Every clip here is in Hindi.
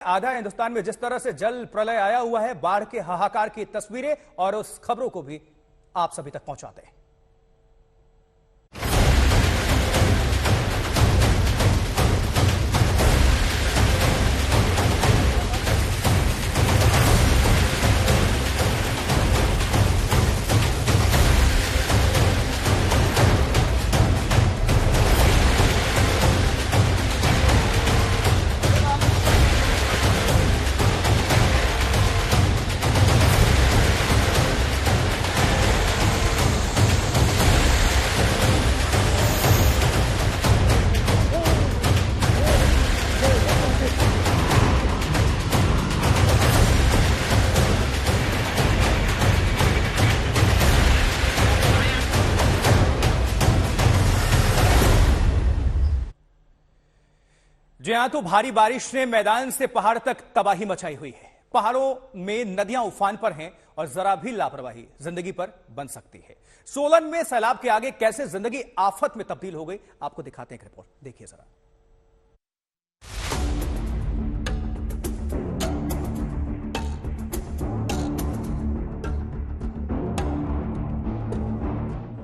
आधा हिंदुस्तान में जिस तरह से जल प्रलय आया हुआ है, बाढ़ के हाहाकार की तस्वीरें और उस खबरों को भी आप सभी तक पहुंचाते हैं। जी हां, तो भारी बारिश ने मैदान से पहाड़ तक तबाही मचाई हुई है। पहाड़ों में नदियां उफान पर हैं और जरा भी लापरवाही जिंदगी पर बन सकती है। सोलन में सैलाब के आगे कैसे जिंदगी आफत में तब्दील हो गई, आपको दिखाते हैं एक रिपोर्ट, देखिए जरा।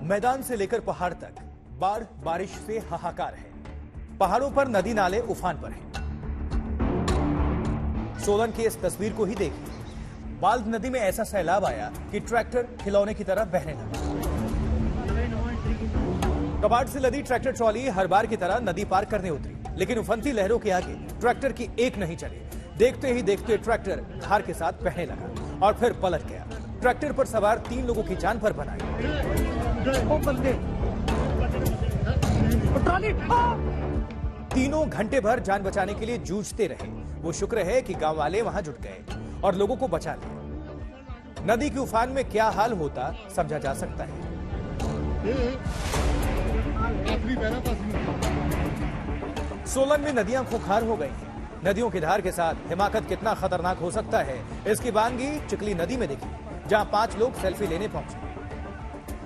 मैदान से लेकर पहाड़ तक बाढ़ बारिश से हाहाकार है। पहाड़ों पर नदी नाले उफान पर हैं। सोलन की इस तस्वीर को ही देखिए। बाल्द नदी में ऐसा सैलाब आया कि ट्रैक्टर खिलौने की तरह बहने लगा। कबाड़ से लदी ट्रैक्टर ट्रॉली हर बार की तरह नदी पार करने उतरी, लेकिन उफनती लहरों के आगे ट्रैक्टर की एक नहीं चली। देखते ही देखते ट्रैक्टर धार के साथ बहने लगा और फिर पलट गया। ट्रैक्टर पर सवार 3 लोगों की जान पर बनाई। तीनों घंटे भर जान बचाने के लिए जूझते रहे। वो शुक्र है कि गांव वाले वहां जुट गए और लोगों को बचा लिया। नदी के उफान में क्या हाल होता समझा जा सकता है। सोलन में नदियां खुखार हो गई हैं। नदियों की धार के साथ हिमाकत कितना खतरनाक हो सकता है, इसकी बानगी चिकली नदी में दिखी, जहां 5 लोग सेल्फी लेने पहुंचे।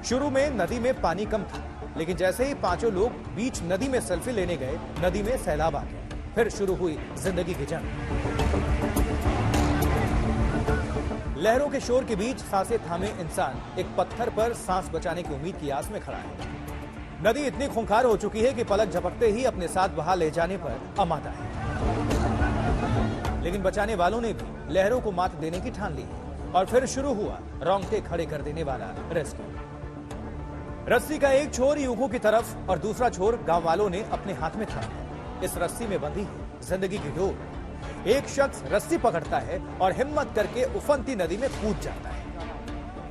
शुरू में नदी में पानी कम था, लेकिन जैसे ही 5 लोग बीच नदी में सेल्फी लेने गए, नदी में सैलाब आ गया। फिर शुरू हुई जिंदगी की जंग। लहरों के शोर के बीच सांसें थामे इंसान एक पत्थर पर सांस बचाने की उम्मीद की आस में खड़ा है। नदी इतनी खूंखार हो चुकी है कि पलक झपकते ही अपने साथ बहा ले जाने पर आमादा है। लेकिन बचाने वालों ने भी लहरों को मात देने की ठान ली और फिर शुरू हुआ रोंगटे खड़े कर देने वाला रेस्क्यू। रस्सी का एक छोर युवकों की तरफ और दूसरा छोर गांव वालों ने अपने हाथ में थामा है। इस रस्सी में बंधी है जिंदगी की डोर। एक शख्स रस्सी पकड़ता है और हिम्मत करके उफनती नदी में कूद जाता है।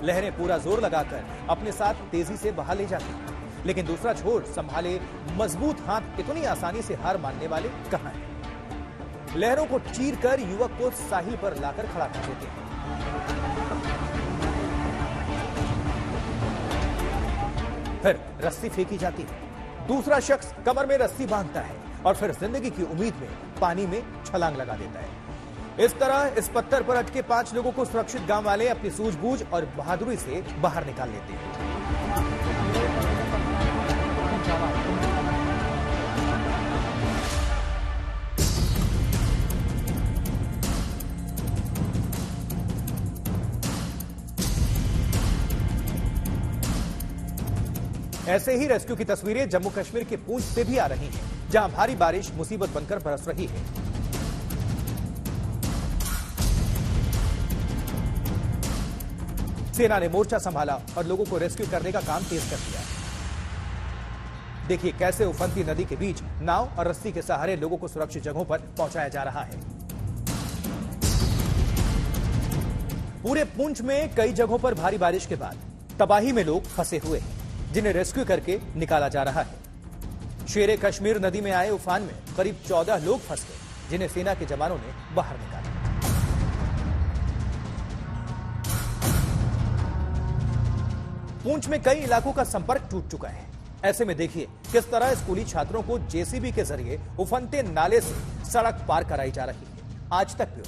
लहरें पूरा जोर लगाकर अपने साथ तेजी से बहा ले जाती हैं, लेकिन दूसरा छोर संभाले मजबूत हाथ इतनी आसानी से हार मानने वाले कहां हैं। लहरों को चीरकर युवक को साहिल पर लाकर खड़ा कर देते हैं। फिर रस्सी फेंकी जाती है। दूसरा शख्स कमर में रस्सी बांधता है और फिर जिंदगी की उम्मीद में पानी में छलांग लगा देता है। इस तरह इस पत्थर पर अटके 5 लोगों को सुरक्षित गांव वाले अपनी सूझबूझ और बहादुरी से बाहर निकाल लेते हैं। ऐसे ही रेस्क्यू की तस्वीरें जम्मू कश्मीर के पूंछ से भी आ रही हैं, जहां भारी बारिश मुसीबत बनकर बरस रही है। सेना ने मोर्चा संभाला और लोगों को रेस्क्यू करने का काम तेज कर दिया। देखिए कैसे उफनती नदी के बीच नाव और रस्सी के सहारे लोगों को सुरक्षित जगहों पर पहुंचाया जा रहा है। पूरे पूंछ में कई जगहों पर भारी बारिश के बाद तबाही में लोग फंसे हुए हैं, जिन्हें रेस्क्यू करके निकाला जा रहा है। शेरे कश्मीर नदी में आए उफान में करीब 14 लोग फंस गए, जिन्हें सेना के जवानों ने बाहर निकाला। पूंछ में कई इलाकों का संपर्क टूट चुका है। ऐसे में देखिए किस तरह स्कूली छात्रों को जेसीबी के जरिए उफनते नाले से सड़क पार कराई जा रही है। आज तक भी